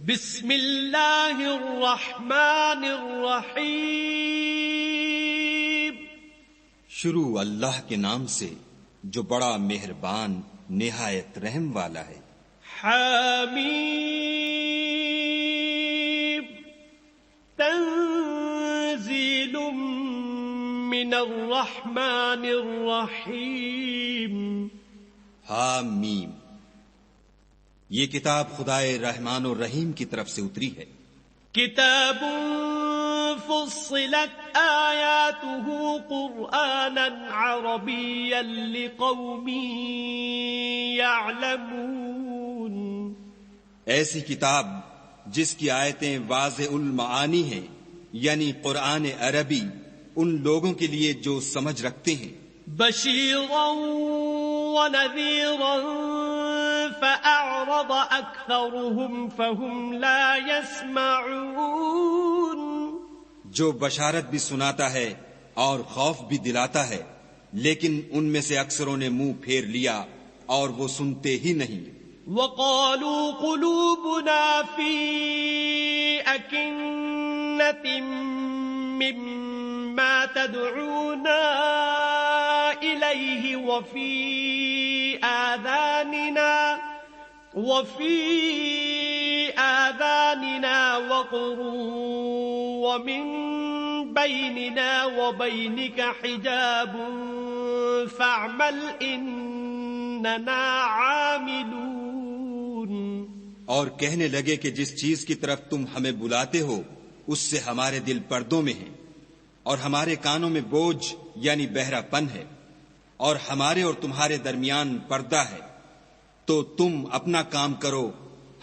بسم اللہ الرحمن الرحیم. شروع اللہ کے نام سے جو بڑا مہربان نہایت رحم والا ہے. حمیم. تنزیل من الرحمن الرحیم. حامیم. یہ کتاب خدائے رحمان و رحیم کی طرف سے اتری ہے. کتاب فصلت آیاته قرآنا عربیا لقوم یعلمون. ایسی کتاب جس کی آیتیں واضح المعانی ہیں، یعنی قرآن عربی ان لوگوں کے لیے جو سمجھ رکھتے ہیں. بشیرا ونذیرا فأعرض أكثرهم فهم لا يسمعون. جو بشارت بھی سناتا ہے اور خوف بھی دلاتا ہے، لیکن ان میں سے اکثروں نے منہ پھیر لیا اور وہ سنتے ہی نہیں. وقالوا قلوبنا في أكنة مما تدعونا إليه وفي آذاننا وقر ومن بيننا وبينك حجاب فاعمل إننا عاملون. اور کہنے لگے کہ جس چیز کی طرف تم ہمیں بلاتے ہو اس سے ہمارے دل پردوں میں ہیں اور ہمارے کانوں میں بوجھ یعنی بہرا پن ہے اور ہمارے اور تمہارے درمیان پردہ ہے، تو تم اپنا کام کرو،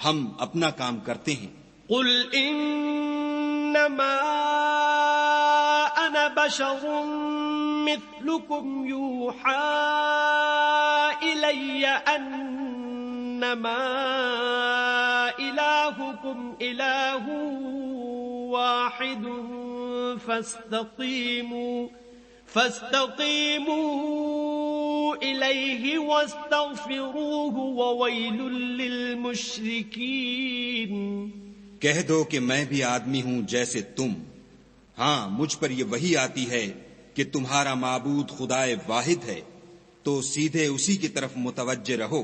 ہم اپنا کام کرتے ہیں. قل انما انا بشر مثلكم يوحى الي انما الهكم اله واحد فاستقیموا الیہ واستغفروہ وویل للمشرکین. کہہ دو کہ میں بھی آدمی ہوں جیسے تم. ہاں، مجھ پر یہ وحی آتی ہے کہ تمہارا معبود خدائے واحد ہے، تو سیدھے اسی کی طرف متوجہ رہو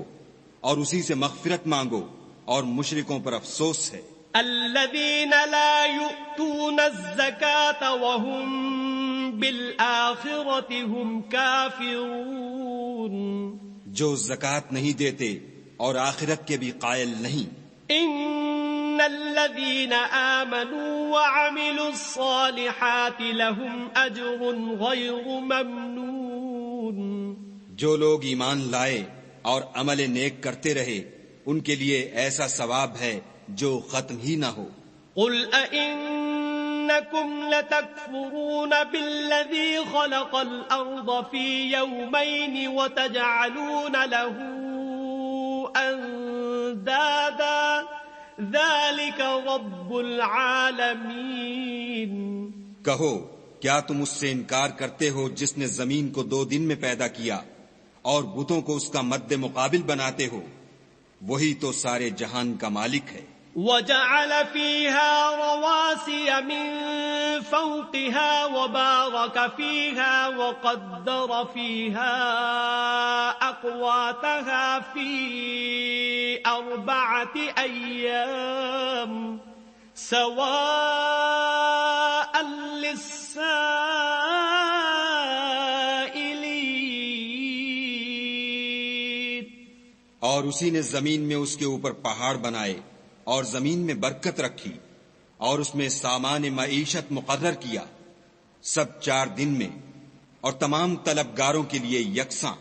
اور اسی سے مغفرت مانگو، اور مشرکوں پر افسوس ہے. الذین لا یؤتون الزکاة وهم بالآخرة هم کافرون. جو زکوٰۃ نہیں دیتے اور آخرت کے بھی قائل نہیں. ان الذین آمنوا وعملوا الصالحات لهم اجر غیر ممنون. جو لوگ ایمان لائے اور عمل نیک کرتے رہے ان کے لیے ایسا ثواب ہے جو ختم ہی نہ ہو. قل أئنكم لتكفرون بالذي خلق الأرض في يومين وتجعلون له أندادا ذلك رب العالمين. کہو کیا تم اس سے انکار کرتے ہو جس نے زمین کو 2 دن میں پیدا کیا اور بتوں کو اس کا مد مقابل بناتے ہو؟ وہی تو سارے جہان کا مالک ہے. وجعل فيها رواسي من فوقها وبارك فيها وقدر فيها أقواتها في 4 أيام سواء للسائلين. اور اسی نے زمین میں اس کے اوپر پہاڑ بنائے اور زمین میں برکت رکھی اور اس میں سامان معیشت مقرر کیا، سب 4 دن میں اور تمام طلبگاروں کے لیے یکساں.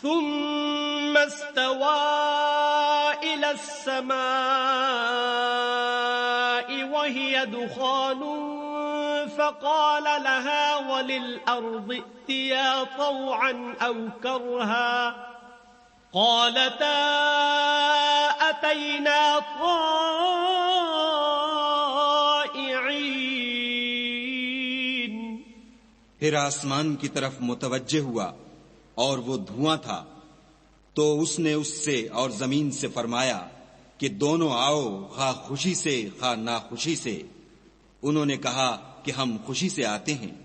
ثم استوى إلى السماء وهي دخان فقال لها وللأرض ائتيا طوعا أو كرها قالتا أتينا طائعين. پھر آسمان کی طرف متوجہ ہوا اور وہ دھواں تھا، تو اس نے اس سے اور زمین سے فرمایا کہ دونوں آؤ خواہ خوشی سے خواہ ناخوشی سے. انہوں نے کہا کہ ہم خوشی سے آتے ہیں.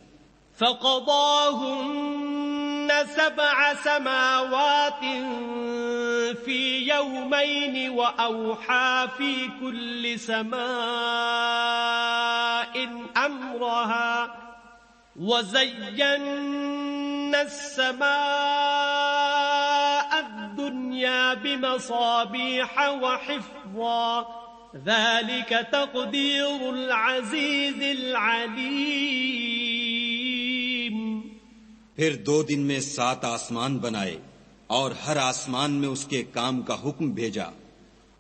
فقضاهن 7 سماوات في يومين وأوحى في كل سماء أمرها وزينا السماء الدنيا بمصابيح وحفظا ذلك تقدير العزيز العليم. پھر 2 دن میں 7 آسمان بنائے اور ہر آسمان میں اس کے کام کا حکم بھیجا،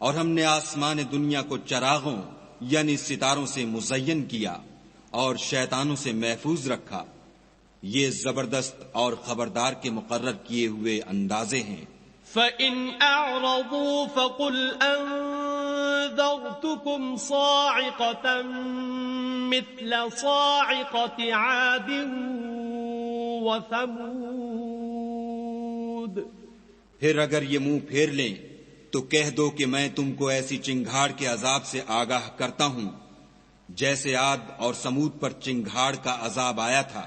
اور ہم نے آسمان دنیا کو چراغوں یعنی ستاروں سے مزین کیا اور شیطانوں سے محفوظ رکھا. یہ زبردست اور خبردار کے مقرر کیے ہوئے اندازے ہیں. فَإِنْ أَعْرَضُوا فَقُلْ أَنذَرْتُكُمْ صَاعِقَةً مِثْلَ صَاعِقَةِ عَادٍ وَثَمُودَ. پھر اگر یہ منہ پھیر لیں تو کہہ دو کہ میں تم کو ایسی چنگھاڑ کے عذاب سے آگاہ کرتا ہوں جیسے عاد اور سمود پر چنگھاڑ کا عذاب آیا تھا.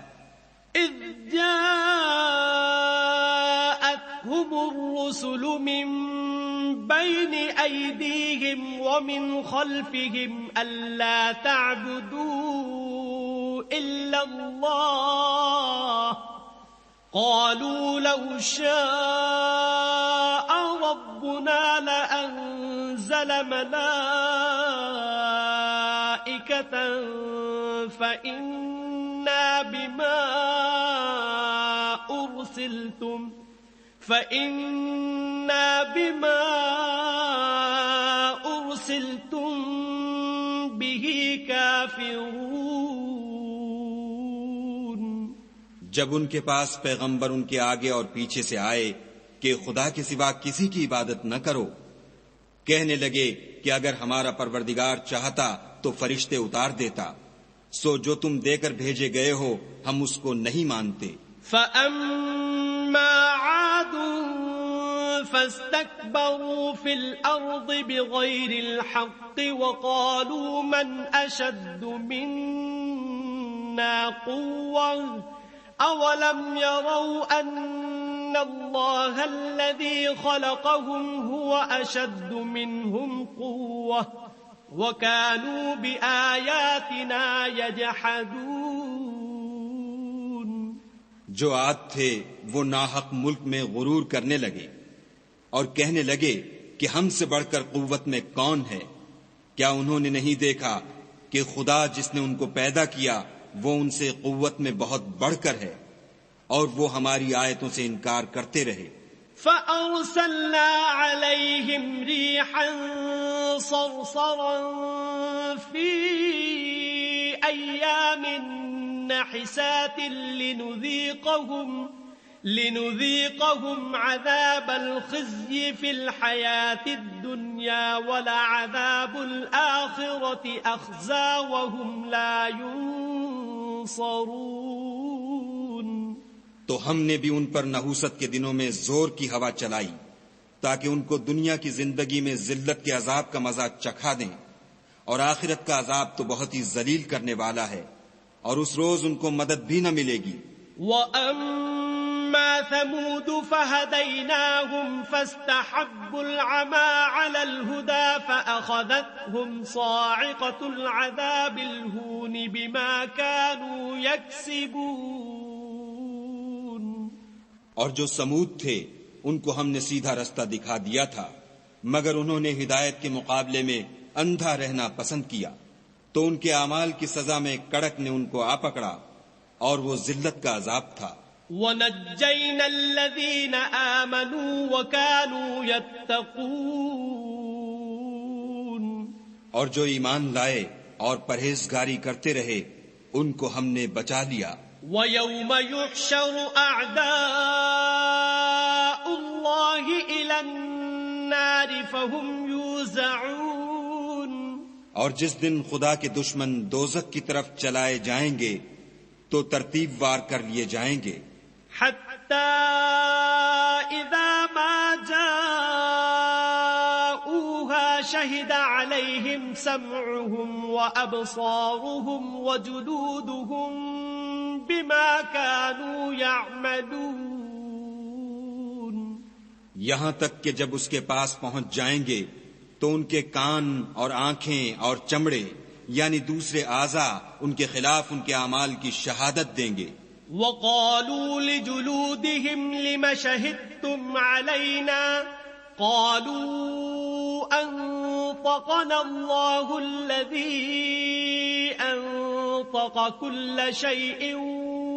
إِذْ جَاءَتْهُمُ الرُّسُلُ مِنْ بَيْنِ أَيْدِيهِمْ وَمِنْ خَلْفِهِمْ أَلَّا تَعْبُدُوا إِلَّا اللَّهَ قَالُوا لَوْ شَاءَ رَبُّنَا لَأَنزَلَ مَلَائِكَةً فَإِنَّا بِمَا أُرْسِلْتُمْ بِهِ كَافِرُونَ. جب ان کے پاس پیغمبر ان کے آگے اور پیچھے سے آئے کہ خدا کے سوا کسی کی عبادت نہ کرو، کہنے لگے کہ اگر ہمارا پروردگار چاہتا تو فرشتے اتار دیتا، سو جو تم دے کر بھیجے گئے ہو ہم اس کو نہیں مانتے. فَأَمَّا عَادٌ فَاسْتَكْبَرُوا فِي الْأَرْضِ بِغَيْرِ الْحَقِّ وَقَالُوا مَنْ أَشَدُّ مِنَّا قُوَّةً أَوَلَمْ يَرَوْا أَنَّ اللَّهَ الَّذِي خَلَقَهُمْ هُوَ أَشَدُّ مِنْهُمْ قُوَّةً وَكَانُوا بِآيَاتِنَا يَجْحَدُونَ. جو عاد تھے وہ ناحق ملک میں غرور کرنے لگے اور کہنے لگے کہ ہم سے بڑھ کر قوت میں کون ہے. کیا انہوں نے نہیں دیکھا کہ خدا جس نے ان کو پیدا کیا وہ ان سے قوت میں بہت بڑھ کر ہے، اور وہ ہماری آیتوں سے انکار کرتے رہے. فَأَرْسَلْنَا عَلَيْهِمْ رِيحًا صَرْصَرًا فِي أَيَّامٍ نَحِسَاتٍ لِنُذِيقَهُمْ عَذَابَ الْخِزْيِ فِي الْحَيَاةِ الدُّنْيَا وَلَعَذَابُ الْآخِرَةِ أَخْزَى وَهُمْ لَا يُنصَرُونَ. تو ہم نے بھی ان پر نحوست کے دنوں میں زور کی ہوا چلائی تاکہ ان کو دنیا کی زندگی میں ذلت کے عذاب کا مزہ چکھا دیں، اور آخرت کا عذاب تو بہت ہی ذلیل کرنے والا ہے، اور اس روز ان کو مدد بھی نہ ملے گی. وَأَمَّا ثَمُودُ فَهَدَيْنَاهُمْ فَاسْتَحَبُّوا الْعَمَى عَلَى الْهُدَى فَأَخَذَتْهُمْ صَاعِقَةُ الْعَذَابِ الْهُونِ بِمَا كَانُوا يَكْسِبُونَ. اور جو سمود تھے ان کو ہم نے سیدھا رستہ دکھا دیا تھا، مگر انہوں نے ہدایت کے مقابلے میں اندھا رہنا پسند کیا، تو ان کے اعمال کی سزا میں کڑک نے ان کو آ پکڑا، اور وہ ذلت کا عذاب تھا. وَنَجَّيْنَا الَّذِينَ آمَنُوا وَكَانُوا يَتَّقُونَ. اور جو ایمان لائے اور پرہیزگاری کرتے رہے ان کو ہم نے بچا لیا. وَيَوْمَ يُحْشَرُ أَعْدَاءُ اللَّهِ إِلَى النَّارِ فَهُمْ يُوزَعُونَ. اور جس دن خدا کے دشمن دوزخ کی طرف چلائے جائیں گے تو ترتیب وار کر لیے جائیں گے. حَتَّى إِذَا مَا جَاءُوهَا شهد عليهم سمعهم وأبصارهم وجلودهم بما كانوا يعملون. یہاں تک کہ جب اس کے پاس پہنچ جائیں گے تو ان کے کان اور آنکھیں اور چمڑے یعنی دوسرے اعضاء ان کے خلاف ان کے اعمال کی شہادت دیں گے. وقالوا لجلودهم لم شهدتم علينا قالوا أنطقنا الله الذي أنطق كل شيء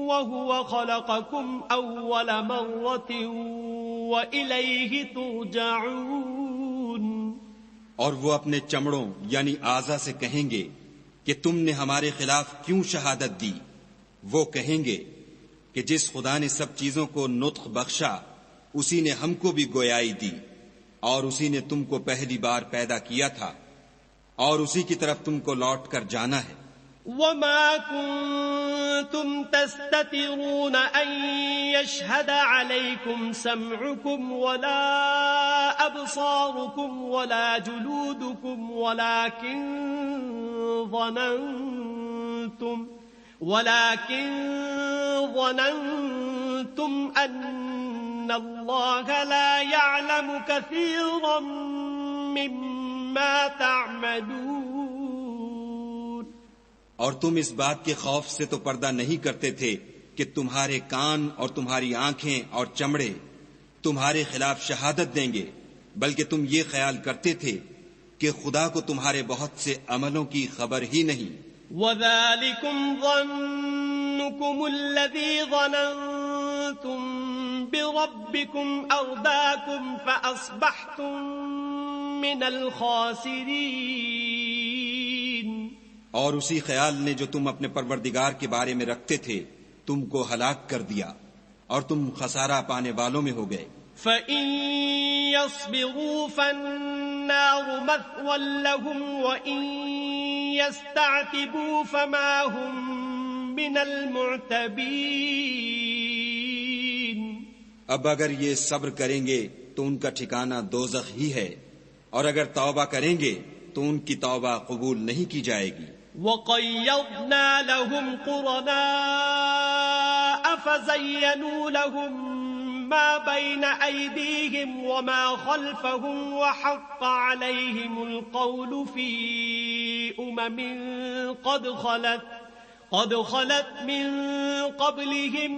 وهو خلقكم أول مرة وإليه ترجعون. اور وہ اپنے چمڑوں یعنی اعضاء سے کہیں گے کہ تم نے ہمارے خلاف کیوں شہادت دی؟ وہ کہیں گے کہ جس خدا نے سب چیزوں کو نطق بخشا اسی نے ہم کو بھی گویائی دی اور اسی نے تم کو پہلی بار پیدا کیا تھا اور اسی کی طرف تم کو لوٹ کر جانا ہے. وما كنتم تستترون أن يشهد عليكم سمعكم ولا أبصاركم ولا جلودكم ولكن ظننتم أن الله لا يعلم كثيرا مما تعملون. اور تم اس بات کے خوف سے تو پردہ نہیں کرتے تھے کہ تمہارے کان اور تمہاری آنکھیں اور چمڑے تمہارے خلاف شہادت دیں گے، بلکہ تم یہ خیال کرتے تھے کہ خدا کو تمہارے بہت سے عملوں کی خبر ہی نہیں. وَذَلِكُمْ ظَنُّكُمُ الَّذِي ظَنَنْتُمْ بِرَبِّكُمْ أَرْدَاكُمْ فَأَصْبَحْتُمْ مِنَ الْخَاسِرِينَ. اور اسی خیال نے جو تم اپنے پروردگار کے بارے میں رکھتے تھے تم کو ہلاک کر دیا اور تم خسارہ پانے والوں میں ہو گئے. فَإِن يَصْبِرُوا فَالنَّارُ مَثْوًى لَهُمْ وَإِن يَسْتَعْتِبُوا فَمَا هُمْ مِنَ الْمُعْتَبِينَ. اب اگر یہ صبر کریں گے تو ان کا ٹھکانہ دوزخ ہی ہے، اور اگر توبہ کریں گے تو ان کی توبہ قبول نہیں کی جائے گی. وَقَيَّضْنَا لَهُمْ قُرَنَاءَ فَزَيَّنُوا لَهُم مَّا بَيْنَ أَيْدِيهِمْ وَمَا خَلْفَهُمْ وَحَقَّ عَلَيْهِمُ الْقَوْلُ فِي أُمَمٍ قَدْ خَلَتْ مِن قَبْلِهِم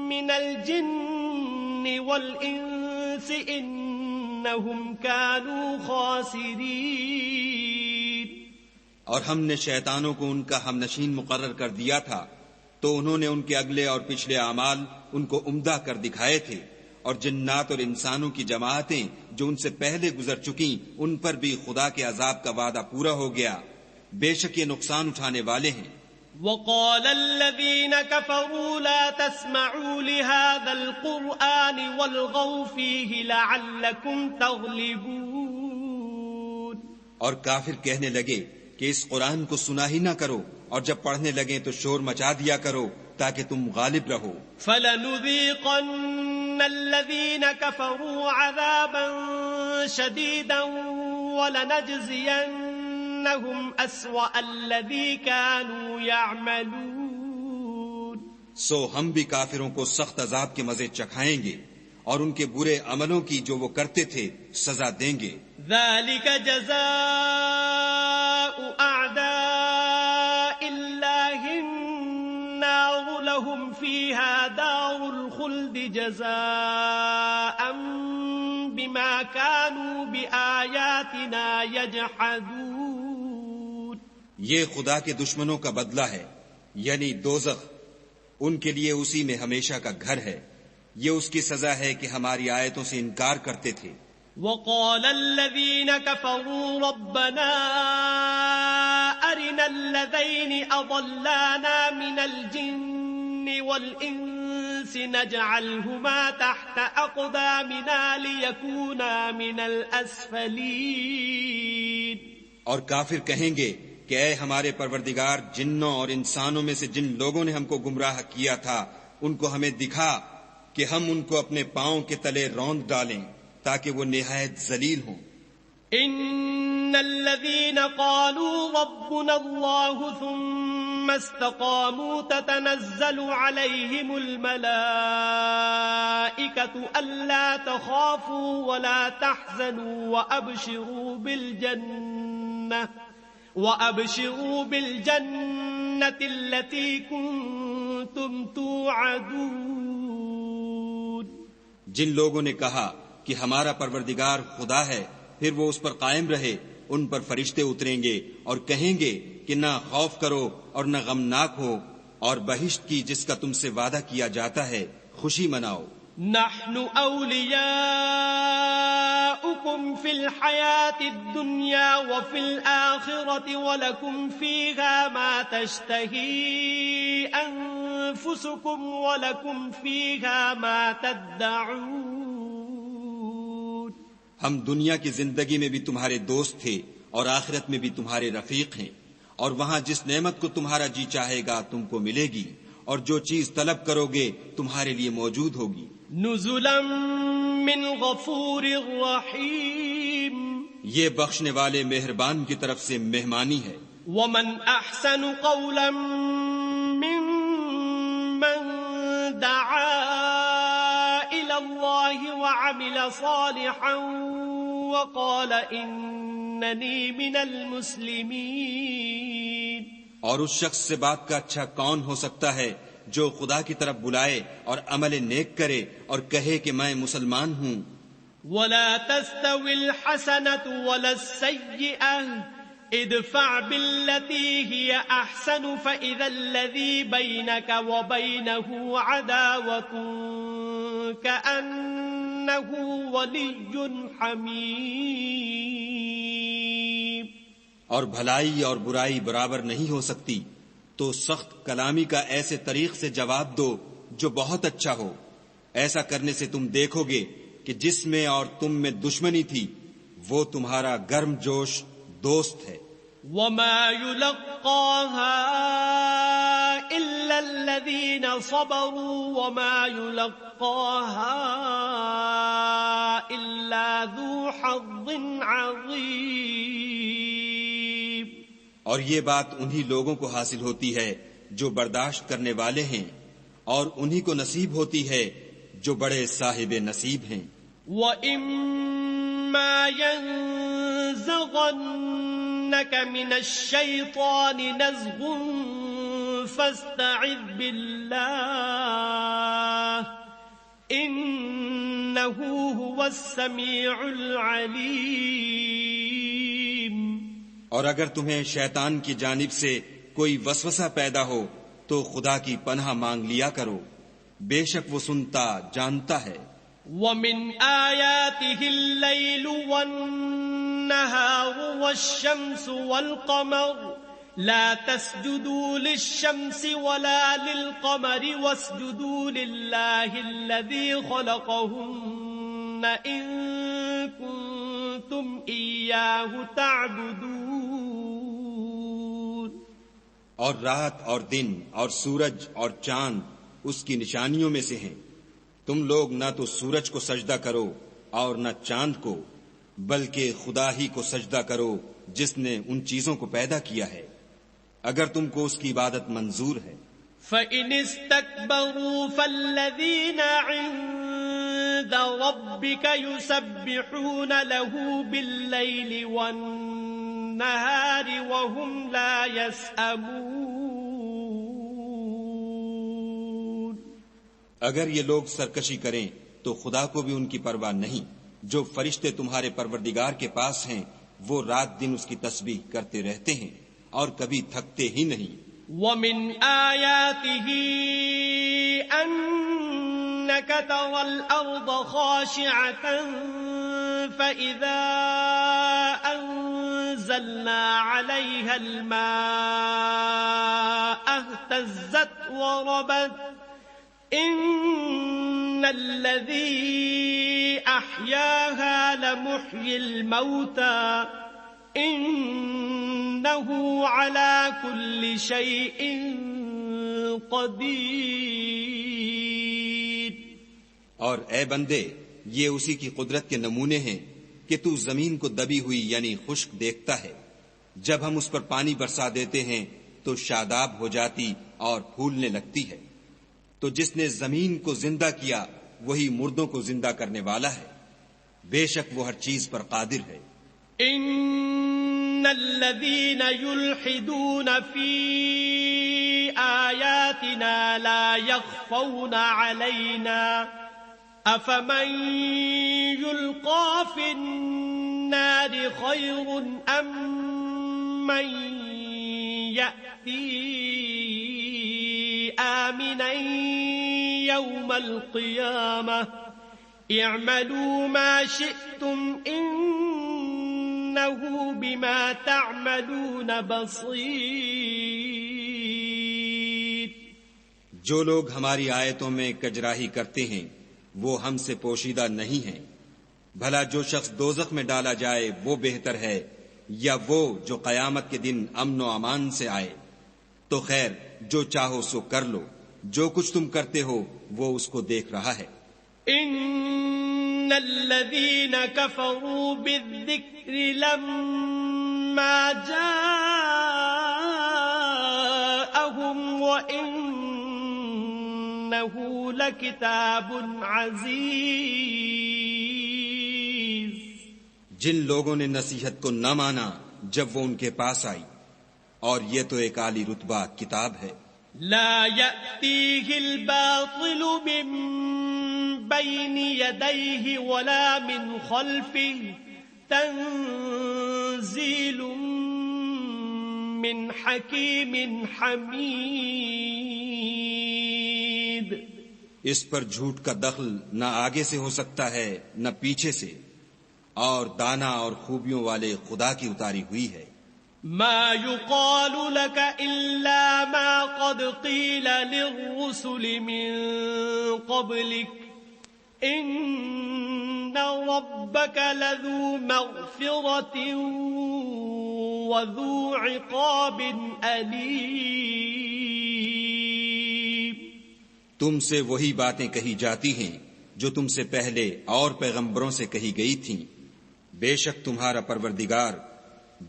مِّنَ الْجِنِّ وَالْإِنسِ إِنَّهُمْ كَانُوا خَاسِرِينَ. اور ہم نے شیطانوں کو ان کا ہم نشین مقرر کر دیا تھا تو انہوں نے ان کے اگلے اور پچھلے اعمال ان کو عمدہ کر دکھائے تھے، اور جنات اور انسانوں کی جماعتیں جو ان سے پہلے گزر چکیں ان پر بھی خدا کے عذاب کا وعدہ پورا ہو گیا، بے شک یہ نقصان اٹھانے والے ہیں. وَقَالَ الَّذِينَ كَفَرُوا لَا تَسْمَعُوا لِهَذَا الْقُرْآنِ وَالْغَوْا فِيهِ لَعَلَّكُمْ تَغْلِبُونَ. اور کافر کہنے لگے کہ اس قرآن کو سنا ہی نہ کرو، اور جب پڑھنے لگیں تو شور مچا دیا کرو تاکہ تم غالب رہو. فَلَنُذِيقَنَّ الَّذِينَ كَفَرُوا عَذَابًا شَدِيدًا وَلَنَجْزِيَنَّهُمْ أَسْوَأَ الَّذِي كَانُوا يَعْمَلُونَ. سو ہم بھی کافروں کو سخت عذاب کے مزے چکھائیں گے اور ان کے برے عملوں کی جو وہ کرتے تھے سزا دیں گے. ذَلِكَ جَزَاءُ أَعْدَاءِ اللَّهِ النَّارُ لَهُمْ فِيهَا دَارُ الْخُلْدِ جَزَاءً بِمَا كَانُوا بِآيَاتِنَا يَجْحَدُونَ. یہ خدا کے دشمنوں کا بدلہ ہے، یعنی دوزخ ان کے لیے اسی میں ہمیشہ کا گھر ہے. یہ اس کی سزا ہے کہ ہماری آیتوں سے انکار کرتے تھے. وَقَالَ الَّذِينَ كَفَرُوا رَبَّنَا أَرِنَا الَّذَيْنِ أَضَلَّانَا مِنَ الْجِنِّ وَالْإِنسِ نَجْعَلْهُمَا تَحْتَ أَقْدَامِنَا لِيَكُونَا مِنَ الْأَسْفَلِينَ. اور کافر کہیں گے کہ اے ہمارے پروردگار، جنوں اور انسانوں میں سے جن لوگوں نے ہم کو گمراہ کیا تھا ان کو ہمیں دکھا کہ ہم ان کو اپنے پاؤں کے تلے روند ڈالیں تاکہ وہ نہایت ذلیل ہوں. إِنَّ الذين قالوا ربنا الله ثم استقاموا تتنزل عليهم الملائكة ألا تخافوا ولا تحزنوا وأبشروا بالجنة التي كنتم توعدون. جن لوگوں نے کہا کہ ہمارا پروردگار خدا ہے، پھر وہ اس پر قائم رہے، ان پر فرشتے اتریں گے اور کہیں گے کہ نہ خوف کرو اور نہ غمناک ہو، اور بہشت کی جس کا تم سے وعدہ کیا جاتا ہے خوشی مناؤ. نحن أولياؤكم في الحياة الدنيا وفي الآخرة ولكم فيها ما تشتهي أنفسكم ولكم فيها ما تدعون. ہم دنیا کی زندگی میں بھی تمہارے دوست تھے اور آخرت میں بھی تمہارے رفیق ہیں، اور وہاں جس نعمت کو تمہارا جی چاہے گا تم کو ملے گی، اور جو چیز طلب کرو گے تمہارے لیے موجود ہوگی. نزلا من غفور رحیم. یہ بخشنے والے مہربان کی طرف سے مہمانی ہے. ومن احسن قولا ممن دعا الى الله وعمل صالحا وقال انني من المسلمین. اور اس شخص سے بات کا اچھا کون ہو سکتا ہے جو خدا کی طرف بلائے اور عمل نیک کرے اور کہے کہ میں مسلمان ہوں. ولا تستوي الحسنة ولا السيئة ادفع بالتي هي أحسن فإذا الذي بينك وبينه عداوة كأنه ولي حميم. اور بھلائی اور برائی برابر نہیں ہو سکتی، تو سخت کلامی کا ایسے طریق سے جواب دو جو بہت اچھا ہو. ایسا کرنے سے تم دیکھو گے کہ جس میں اور تم میں دشمنی تھی وہ تمہارا گرم جوش دوست ہے. وما يلقاها إلا الذين صبروا وما يلقاها إلا ذو حظ عظيم. اور یہ بات انہی لوگوں کو حاصل ہوتی ہے جو برداشت کرنے والے ہیں، اور انہی کو نصیب ہوتی ہے جو بڑے صاحب نصیب ہیں. وَإِمَّا يَنزَغَنَّكَ مِنَ الشَّيْطَانِ نَزْغٌ فَاسْتَعِذْ بِاللَّهِ إِنَّهُ هُوَ السَّمِيعُ الْعَلِيمُ. اور اگر تمہیں شیطان کی جانب سے کوئی وسوسہ پیدا ہو تو خدا کی پناہ مانگ لیا کرو، بے شک وہ سنتا جانتا ہے. وَمِنْ آيَاتِهِ اللَّيْلُ وَالنَّهَارُ وَالشَّمْسُ وَالْقَمَرُ لَا تَسْجُدُوا لِلشَّمْسِ وَلَا لِلْقَمَرِ وَاسْجُدُوا لِلَّهِ الَّذِي خَلَقَهُنَّ إِن كُنتُمْ إِيَّاهُ تَعْبُدُونَ. اور رات اور دن اور سورج اور چاند اس کی نشانیوں میں سے ہیں. تم لوگ نہ تو سورج کو سجدہ کرو اور نہ چاند کو، بلکہ خدا ہی کو سجدہ کرو جس نے ان چیزوں کو پیدا کیا ہے، اگر تم کو اس کی عبادت منظور ہے. فَإِنِ اسْتَكْبَرُوا فَالَّذِينَ عِندَ رَبِّكَ يُسَبِّحُونَ لَهُ بِاللَّيْلِ وَالنَّهَارِ وَهُمْ لَا يَسْأَمُونَ. اگر یہ لوگ سرکشی کریں تو خدا کو بھی ان کی پرواہ نہیں. جو فرشتے تمہارے پروردگار کے پاس ہیں وہ رات دن اس کی تسبیح کرتے رہتے ہیں اور کبھی تھکتے ہی نہیں. وَمِنْ آيَاتِهِ أَنَّكَ تَرَى الْأَرْضَ خَاشِعَةً فَإِذَا أَنزَلْنَا عَلَيْهَا الْمَاءَ اهْتَزَّتْ وَرَبَتْ إِنَّ الَّذِي أَحْيَاهَا لَمُحْيِي الْمَوْتَى إِنَّهُ عَلَى كُلِّ شَيْءٍ قَدِيرٌ. اور اے بندے، یہ اسی کی قدرت کے نمونے ہیں کہ تو زمین کو دبی ہوئی یعنی خشک دیکھتا ہے، جب ہم اس پر پانی برسا دیتے ہیں تو شاداب ہو جاتی اور پھولنے لگتی ہے۔ تو جس نے زمین کو زندہ کیا وہی مردوں کو زندہ کرنے والا ہے، بے شک وہ ہر چیز پر قادر ہے۔ ان الذين يلحدون في آياتنا لا يخفون علينا افمن يلقى في النار خير ام من يأتي آمنا يوم القيامة اعملوا ما شئتم انه بما تعملون بصير۔ جو لوگ ہماری آیتوں میں کجراہی کرتے ہیں وہ ہم سے پوشیدہ نہیں ہیں، بھلا جو شخص دوزخ میں ڈالا جائے وہ بہتر ہے یا وہ جو قیامت کے دن امن و امان سے آئے؟ تو خیر جو چاہو سو کر لو، جو کچھ تم کرتے ہو وہ اس کو دیکھ رہا ہے۔ ان الذين كفروا بالذكر لما جاءهم وإنه لكتاب عزيز۔ جن لوگوں نے نصیحت کو نہ مانا جب وہ ان کے پاس آئی، اور یہ تو ایک عالی رتبہ کتاب ہے۔ لا يأتيه الباطل من بين يديه ولا من خلفه تنزيل من حكيم حميد۔ اس پر جھوٹ کا دخل نہ آگے سے ہو سکتا ہے نہ پیچھے سے، اور دانا اور خوبیوں والے خدا کی اتاری ہوئی ہے۔ ما يقال لك إلا ما قد قيل للرسل من قبلك إن ربك لذو مغفرة وذو عقاب أليم۔ تم سے وہی باتیں کہی جاتی ہیں جو تم سے پہلے اور پیغمبروں سے کہی گئی تھیں، بے شک تمہارا پروردگار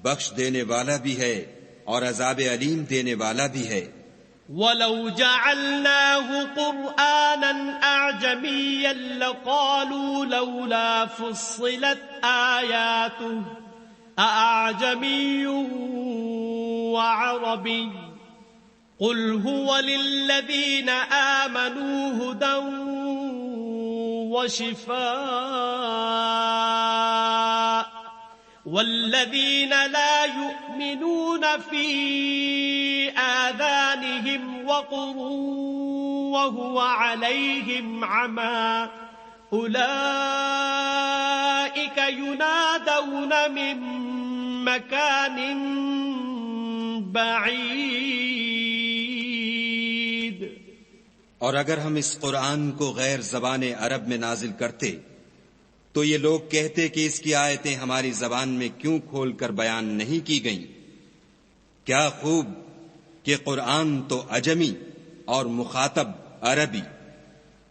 بخش دینے والا بھی ہے اور عذاب علیم دینے والا بھی ہے۔ وَلَوْ جَعَلْنَاهُ قُرْآنًا أَعْجَمِيًّا لَقَالُوا لَوْلَا فُصِّلَتْ آيَاتُهُ أَأَعْجَمِيٌّ وَعَرَبِيٌّ قُلْ هُوَ لِلَّذِينَ آمَنُوا هُدًى وَشِفَاءٌ والذين لا يؤمنون في آذانهم وقر وهو عليهم عمى أولئك ينادون من مكان بعيد۔ اور اگر ہم اس قرآن کو غیر زبان عرب میں نازل کرتے تو یہ لوگ کہتے کہ اس کی آیتیں ہماری زبان میں کیوں کھول کر بیان نہیں کی گئیں؟ کیا خوب کہ قرآن تو عجمی اور مخاطب عربی۔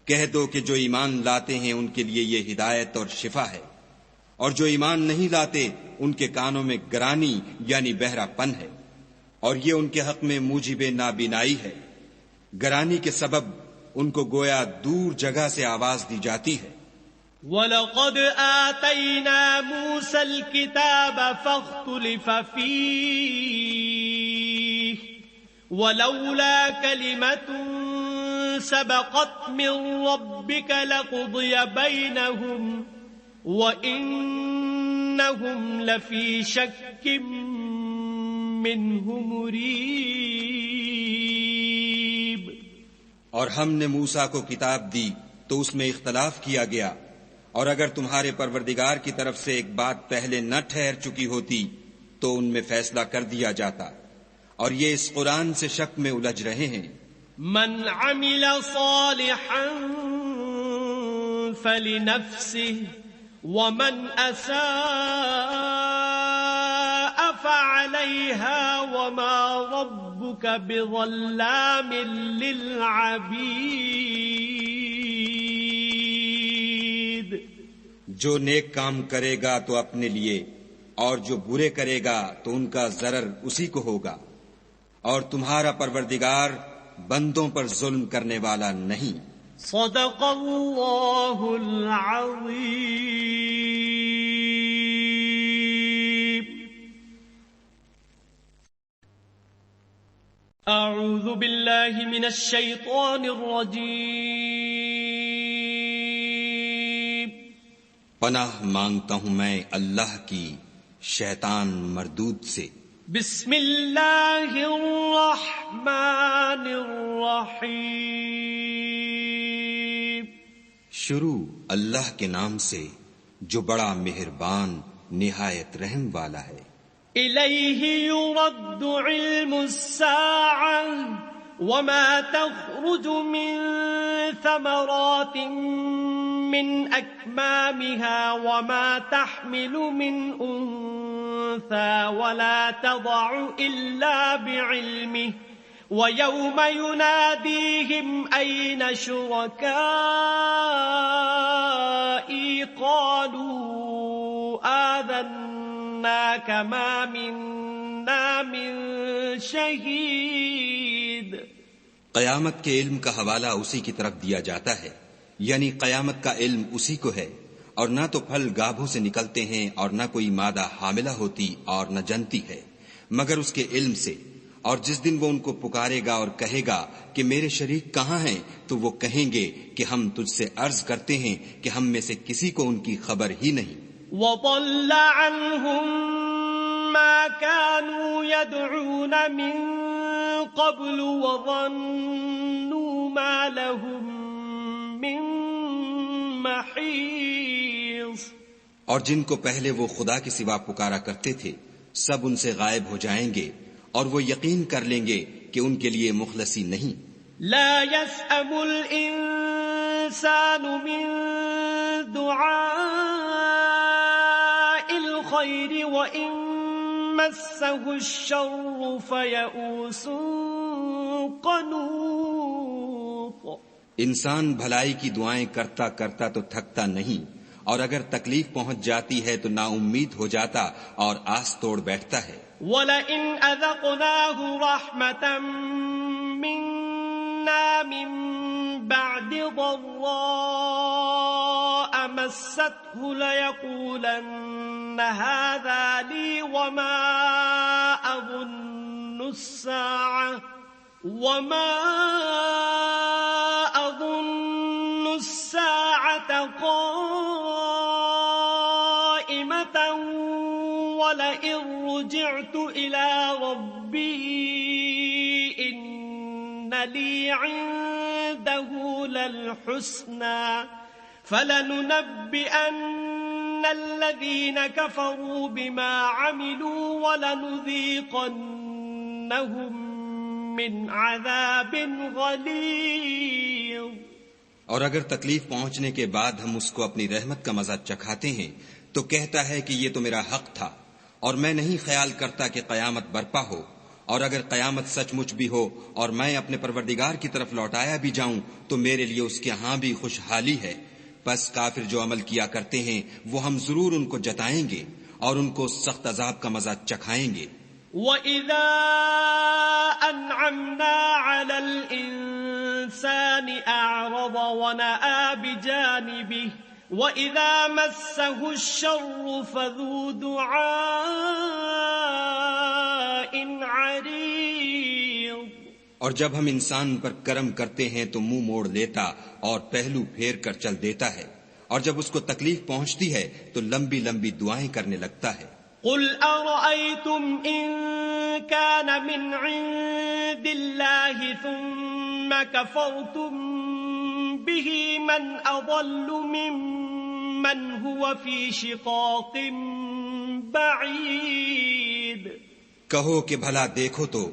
کہہ دو کہ جو ایمان لاتے ہیں ان کے لیے یہ ہدایت اور شفا ہے، اور جو ایمان نہیں لاتے ان کے کانوں میں گرانی یعنی بہرا پن ہے، اور یہ ان کے حق میں موجب نابینائی ہے۔ گرانی کے سبب ان کو گویا دور جگہ سے آواز دی جاتی ہے۔ وَلَقَدْ آتَيْنَا مُوسَى الْكِتَابَ فَاخْتُلِفَ فِيهِ وَلَوْلَا كَلِمَةٌ سَبَقَتْ مِنْ رَبِّكَ لَقُضِيَ بَيْنَهُمْ وَإِنَّهُمْ لَفِي شَكٍّ مِّنْهُ مُرِيبٍ۔ اور ہم نے موسیٰ کو کتاب دی تو اس میں اختلاف کیا گیا، اور اگر تمہارے پروردگار کی طرف سے ایک بات پہلے نہ ٹھہر چکی ہوتی تو ان میں فیصلہ کر دیا جاتا، اور یہ اس قرآن سے شک میں الجھ رہے ہیں۔ من عمل صالحا فلنفسه ومن اساء فعليها وما ربك بظلام للعبيد۔ جو نیک کام کرے گا تو اپنے لیے، اور جو برے کرے گا تو ان کا ضرر اسی کو ہوگا، اور تمہارا پروردگار بندوں پر ظلم کرنے والا نہیں۔ صدق اللہ العظیم۔ اعوذ باللہ من الشیطان الرجیم۔ پناہ مانگتا ہوں میں اللہ کی شیطان مردود سے۔ بسم اللہ الرحمن الرحیم۔ شروع اللہ کے نام سے جو بڑا مہربان نہایت رحم والا ہے۔ الیہ یرد علم الساعة وما تخرج من ثمرات من اکمامها وما تحمل من انثى ولا تضع الا بعلمه ويوم يناديهم أين شركائي قالوا آذناك ما منا من شهيد۔ قیامت کے علم کا حوالہ اسی کی طرف دیا جاتا ہے، یعنی قیامت کا علم اسی کو ہے، اور نہ تو پھل گابھوں سے نکلتے ہیں اور نہ کوئی مادہ حاملہ ہوتی اور نہ جنتی ہے، مگر اس کے علم سے۔ اور جس دن وہ ان کو پکارے گا اور کہے گا کہ میرے شریک کہاں ہیں، تو وہ کہیں گے کہ ہم تجھ سے عرض کرتے ہیں کہ ہم میں سے کسی کو ان کی خبر ہی نہیں۔ وَضَلَّ عَنْهُمْ مَا كَانُوا يَدْعُونَ مِن قَبْلُ وَظَنُّوا مَا لَهُم مِّن مَّحِيصٍ۔ اور جن کو پہلے وہ خدا کے سوا پکارا کرتے تھے سب ان سے غائب ہو جائیں گے، اور وہ یقین کر لیں گے کہ ان کے لیے مخلصی نہیں۔ لا يسأم الإنسان من دعاء الخير وإن مسه الشر فيئوس قنوط۔ انسان بھلائی کی دعائیں کرتا کرتا تو تھکتا نہیں، اور اگر تکلیف پہنچ جاتی ہے تو نا امید ہو جاتا اور آس توڑ بیٹھتا ہے۔ وَلَئِنْ أَذَقْنَاهُ رَحْمَةً مِنَّا مِن بَعْدِ ضَرَّاءَ مَسَّتْهُ لَيَقُولَنَّ هَذَا لِي وَمَا أَظُنُّ السَّاعَةَ قَائِمَةً وَلَئِن رُجِعْتُ إِلَى رَبِّي إِنَّ لِي عِندَهُ لَلْحُسْنَى فَلَنُنَبِّئَنَّ الَّذِينَ كَفَرُوا بِمَا عَمِلُوا وَلَنُذِيقَنَّهُم مِّنْ عَذَابٍ غَلِيظٍ۔ اور اگر تکلیف پہنچنے کے بعد ہم اس کو اپنی رحمت کا مزہ چکھاتے ہیں تو کہتا ہے کہ یہ تو میرا حق تھا، اور میں نہیں خیال کرتا کہ قیامت برپا ہو، اور اگر قیامت سچ مچ بھی ہو اور میں اپنے پروردگار کی طرف لوٹایا بھی جاؤں تو میرے لیے اس کے ہاں بھی خوشحالی ہے۔ پس کافر جو عمل کیا کرتے ہیں وہ ہم ضرور ان کو جتائیں گے اور ان کو سخت عذاب کا مزہ چکھائیں گے۔ وَإِذَا أَنْعَمْنَا عَلَى الْإِنسَانِ أَعْرَضَ وَنَأَىٰ بِجَانِبِهِ وَإِذَا مَسَّهُ الشَّرُّ فَذُو دُعَاءٍ عَرِيضٍ۔ اور جب ہم انسان پر کرم کرتے ہیں تو منہ موڑ لیتا اور پہلو پھیر کر چل دیتا ہے، اور جب اس کو تکلیف پہنچتی ہے تو لمبی لمبی دعائیں کرنے لگتا ہے۔ قُلْ أَرَأَيْتُمْ إِن كَانَ مِنْ عِندِ اللَّهِ ثُمَّ كَفَرْتُمْ بِهِ مَنْ أَضَلُّ مِمَّنْ هُوَ فِي شِقَاقٍ بَعِيدٍ۔ کہو کہ بھلا دیکھو تو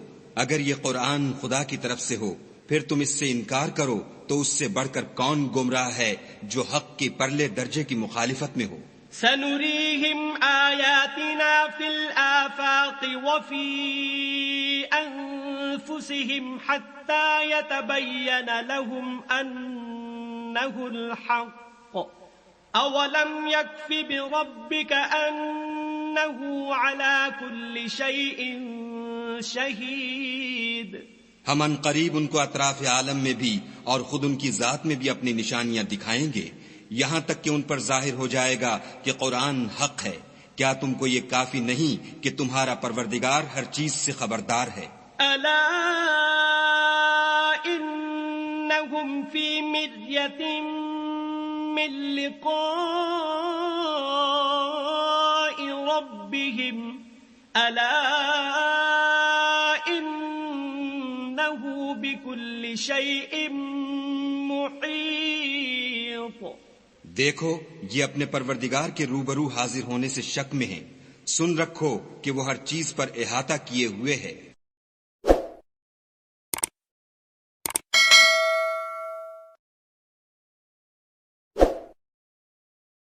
اگر یہ قرآن خدا کی طرف سے ہو پھر تم اس سے انکار کرو تو اس سے بڑھ کر کون گمراہ ہے جو حق کے پرلے درجے کی مخالفت میں ہو۔ سَنُرِيهِمْ آيَاتِنَا فِي الْآفَاقِ وَفِي أَنفُسِهِمْ حَتَّى يَتَبَيَّنَ لَهُمْ أَنَّهُ الْحَقُّ أولم يكف بربك أنه على كل شيء شهيد. ہم ان قریب ان کو اطراف عالم میں بھی اور خود ان کی ذات میں بھی اپنی نشانیاں دکھائیں گے، یہاں تک کہ ان پر ظاہر ہو جائے گا کہ قرآن حق ہے۔ کیا تم کو یہ کافی نہیں کہ تمہارا پروردگار ہر چیز سے خبردار ہے؟ ألا إنهم في مرية من لقاء ربهم ألا إنه بكل شيء محيط. دیکھو یہ اپنے پروردگار کے روبرو حاضر ہونے سے شک میں ہیں، سن رکھو کہ وہ ہر چیز پر احاطہ کیے ہوئے ہے۔